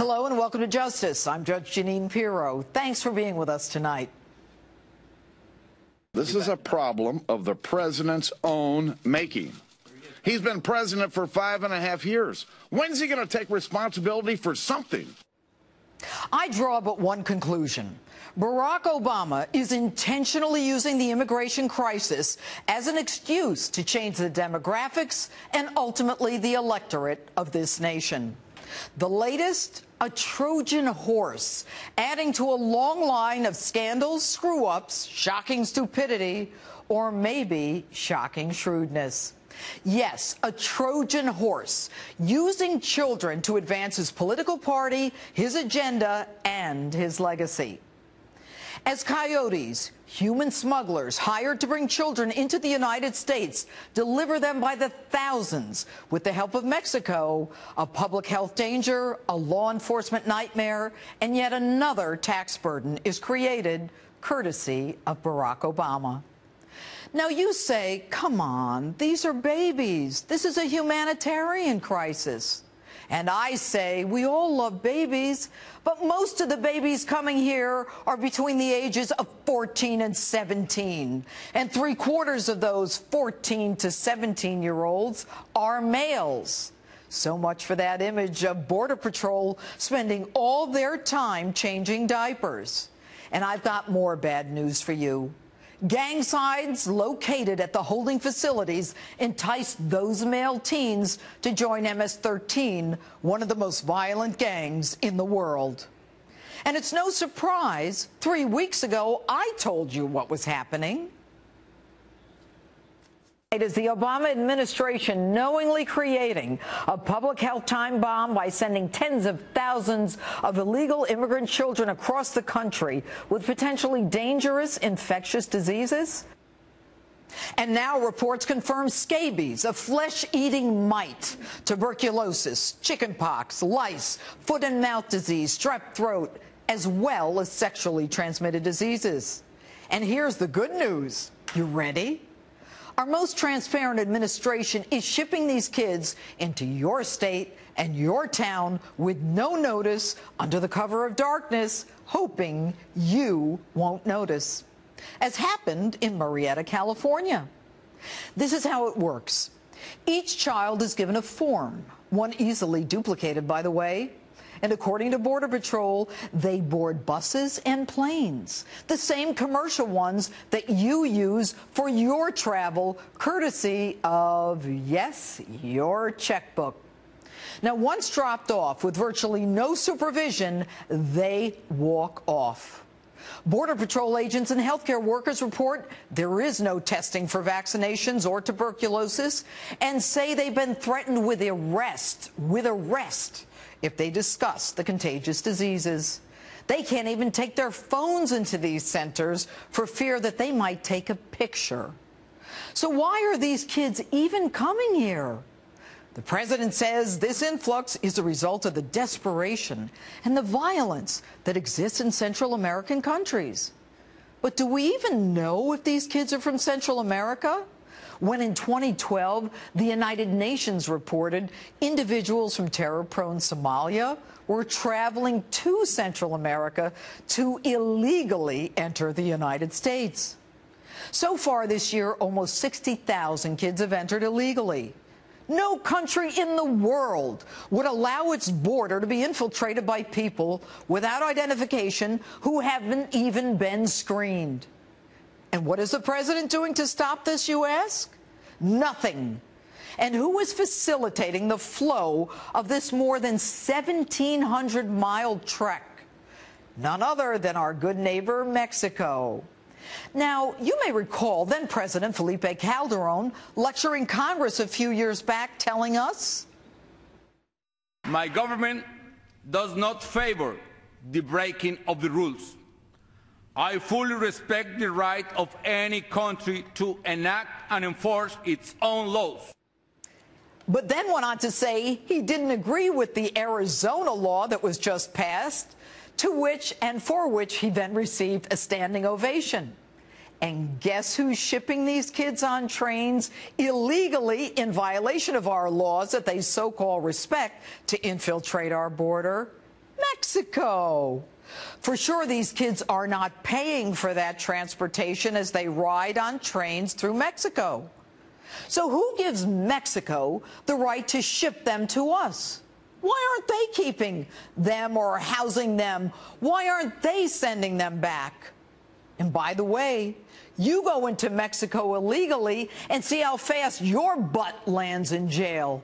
Hello and welcome to Justice. I'm Judge Jeanine Pirro. Thanks for being with us tonight. This is a problem of the president's own making. He's been president for 5.5 years. When's he going to take responsibility for something? I draw but one conclusion. Barack Obama is intentionally using the immigration crisis as an excuse to change the demographics and ultimately the electorate of this nation. The latest, a Trojan horse, adding to a long line of scandals, screw-ups, shocking stupidity, or maybe shocking shrewdness. Yes, a Trojan horse, using children to advance his political party, his agenda, and his legacy. As coyotes, human smugglers hired to bring children into the United States deliver them by the thousands with the help of Mexico, a public health danger, a law enforcement nightmare, and yet another tax burden is created courtesy of Barack Obama. Now you say, come on, these are babies. This is a humanitarian crisis. And I say, we all love babies, but most of the babies coming here are between the ages of 14 and 17. And 3/4 of those 14 to 17-year-olds are males. So much for that image of Border Patrol spending all their time changing diapers. And I've got more bad news for you. Gang signs located at the holding facilities enticed those male teens to join MS-13, one of the most violent gangs in the world. And it's no surprise, 3 weeks ago, I told you what was happening. It is the Obama administration knowingly creating a public health time bomb by sending tens of thousands of illegal immigrant children across the country with potentially dangerous infectious diseases. And now reports confirm scabies, a flesh-eating mite, tuberculosis, chickenpox, lice, foot and mouth disease, strep throat, as well as sexually transmitted diseases. And here's the good news. You ready? Our most transparent administration is shipping these kids into your state and your town with no notice under the cover of darkness, hoping you won't notice, as happened in Murrieta, California. This is how it works. Each child is given a form, one easily duplicated, by the way. And according to Border Patrol, they board buses and planes, the same commercial ones that you use for your travel, courtesy of, yes, your checkbook. Now, once dropped off with virtually no supervision, they walk off. Border Patrol agents and healthcare workers report there is no testing for vaccinations or tuberculosis and say they've been threatened with arrest if they discuss the contagious diseases. They can't even take their phones into these centers for fear that they might take a picture. So why are these kids even coming here? The president says this influx is a result of the desperation and the violence that exists in Central American countries. But do we even know if these kids are from Central America? When in 2012, the United Nations reported individuals from terror-prone Somalia were traveling to Central America to illegally enter the United States. So far this year, almost 60,000 kids have entered illegally. No country in the world would allow its border to be infiltrated by people without identification who haven't even been screened. And what is the president doing to stop this, you ask? Nothing. And who is facilitating the flow of this more than 1,700-mile trek? None other than our good neighbor, Mexico. Now, you may recall then-President Felipe Calderón lecturing Congress a few years back, telling us, "My government does not favor the breaking of the rules. I fully respect the right of any country to enact and enforce its own laws." But then went on to say he didn't agree with the Arizona law that was just passed, to which and for which he then received a standing ovation. And guess who's shipping these kids on trains illegally in violation of our laws that they so-called respect to infiltrate our border? Mexico. For sure, these kids are not paying for that transportation as they ride on trains through Mexico. So who gives Mexico the right to ship them to us? Why aren't they keeping them or housing them? Why aren't they sending them back? And by the way, you go into Mexico illegally and see how fast your butt lands in jail.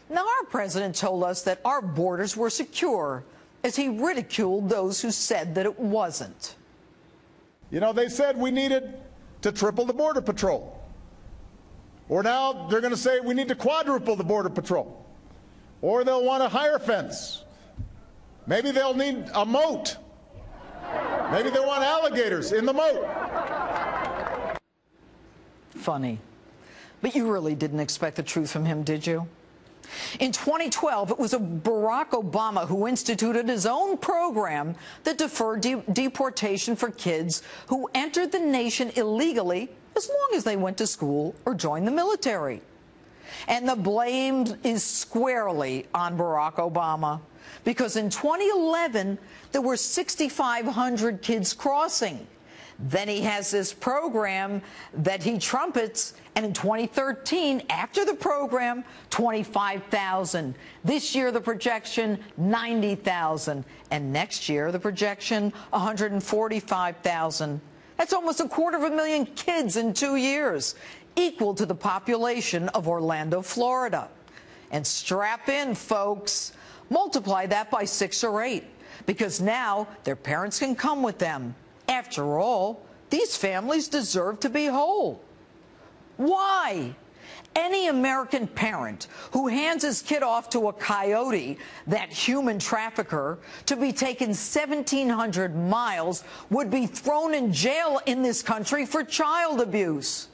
Now, our president told us that our borders were secure as he ridiculed those who said that it wasn't. You know, they said we needed to triple the Border Patrol. Or now they're going to say we need to quadruple the Border Patrol. Or they'll want a higher fence. Maybe they'll need a moat. Maybe they want alligators in the moat. Funny. But you really didn't expect the truth from him, did you? In 2012, it was Barack Obama who instituted his own program that deferred deportation for kids who entered the nation illegally as long as they went to school or joined the military. And the blame is squarely on Barack Obama, because in 2011, there were 6,500 kids crossing. Then he has this program that he trumpets, and in 2013, after the program, 25,000. This year, the projection, 90,000. And next year, the projection, 145,000. That's almost 250,000 kids in 2 years, equal to the population of Orlando, Florida. And strap in, folks. Multiply that by 6 or 8, because now their parents can come with them. After all, these families deserve to be whole. Why? Any American parent who hands his kid off to a coyote, that human trafficker, to be taken 1,700 miles would be thrown in jail in this country for child abuse.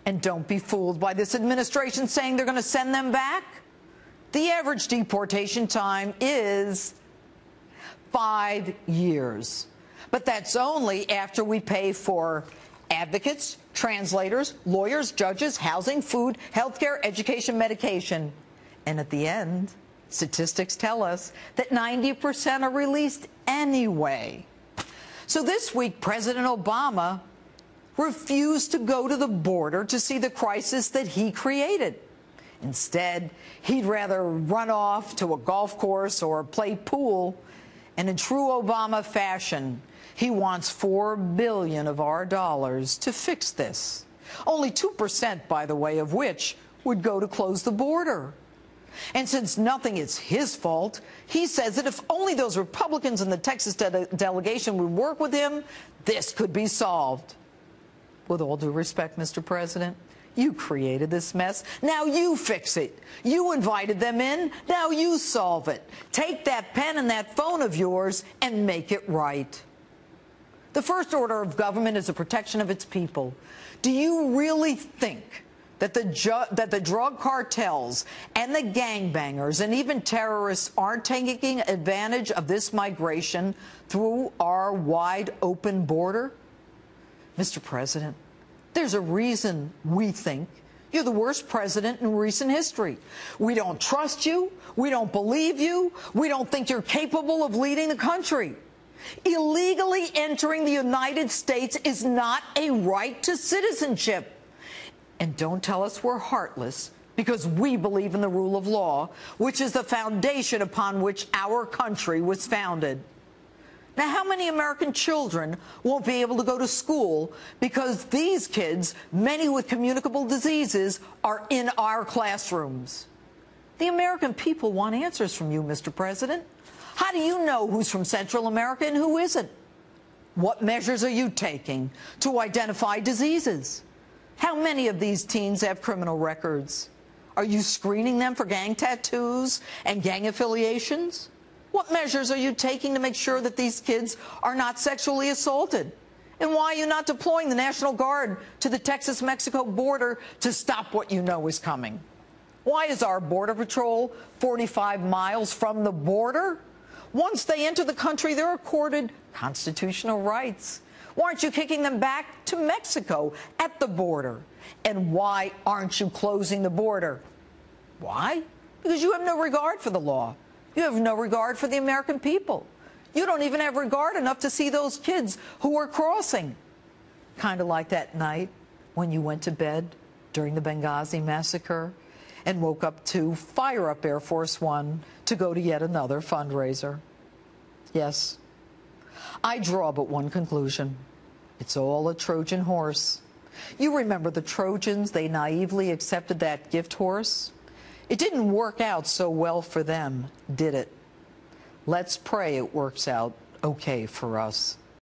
And don't be fooled by this administration saying they're going to send them back. The average deportation time is 5 years. But that's only after we pay for advocates, translators, lawyers, judges, housing, food, healthcare, education, medication. And at the end, statistics tell us that 90% are released anyway. So this week, President Obama refused to go to the border to see the crisis that he created. Instead, he'd rather run off to a golf course or play pool. And in true Obama fashion, he wants $4 billion of our dollars to fix this. Only 2%, by the way, of which would go to close the border. And since nothing is his fault, he says that if only those Republicans in the Texas delegation would work with him, this could be solved. With all due respect, Mr. President, you created this mess. Now you fix it. You invited them in. Now you solve it. Take that pen and that phone of yours and make it right. The first order of government is the protection of its people. Do you really think that the drug cartels and the gangbangers and even terrorists aren't taking advantage of this migration through our wide open border? Mr. President, there's a reason we think you're the worst president in recent history. We don't trust you. We don't believe you. We don't think you're capable of leading the country. Illegally entering the United States is not a right to citizenship. And don't tell us we're heartless, because we believe in the rule of law, which is the foundation upon which our country was founded. Now, how many American children won't be able to go to school because these kids, many with communicable diseases, are in our classrooms? The American people want answers from you, Mr. President. How do you know who's from Central America and who isn't? What measures are you taking to identify diseases? How many of these teens have criminal records? Are you screening them for gang tattoos and gang affiliations? What measures are you taking to make sure that these kids are not sexually assaulted? And why are you not deploying the National Guard to the Texas-Mexico border to stop what you know is coming? Why is our Border Patrol 45 miles from the border? Once they enter the country, they're accorded constitutional rights. Why aren't you kicking them back to Mexico at the border? And why aren't you closing the border? Why? Because you have no regard for the law. You have no regard for the American people. You don't even have regard enough to see those kids who were crossing. Kind of like that night when you went to bed during the Benghazi massacre and woke up to fire up Air Force One to go to yet another fundraiser. Yes, I draw but one conclusion. It's all a Trojan horse. You remember the Trojans, they naively accepted that gift horse? It didn't work out so well for them, did it? Let's pray it works out okay for us.